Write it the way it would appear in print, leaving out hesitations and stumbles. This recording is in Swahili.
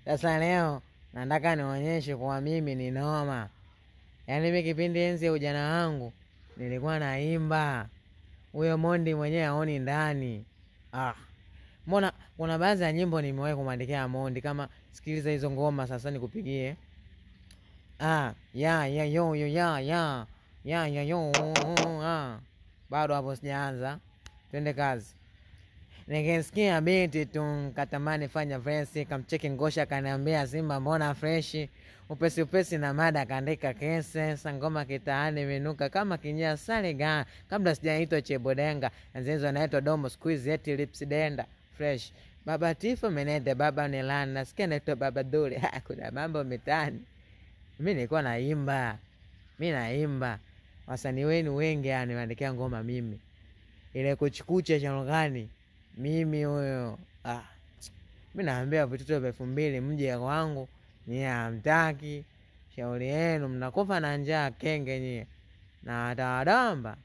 Sasa leo nataka nionyeshe kwa mimi ni noma. Yaani mimi kipindi enzi ya ujana wangu nilikuwa naimba. Huyo Mondi mwenyewe haoni ndani. Mbona kuna baadhi ya nyimbo nimewahi kumwandikia Mondi, kama sikiliza hizo ngoma sasa nikupigie. Ya yo yo ya yo. Bado hapo sijaanza. Twende kazi. Nikisikia biti tu katamani fanya verse, kamcheki Ngosha kaniambia Simba mbona freshi, upesi na mada kaandika kese, sangoma kitaani minuka kama kinyia saliga, kabla sijaitwa Chebodenga, nzenzo naitwa Domo squeeze yeti lips denda fresh. Baba Tifo menede baba Nilana, nasikia naitwa Baba Dule. Kuna mambo mitani. Mimi nilikuwa naimba. Wasanii wenu wengi yani waandikia ngoma mimi. Ile kuchikucha chanogani mimi huyo. Mimi naambia vitoto vya 2000 mje kwangu, nyie hamtaki. Shauri yenu, mnakufa na njaa kenge nyie. Na atadamba.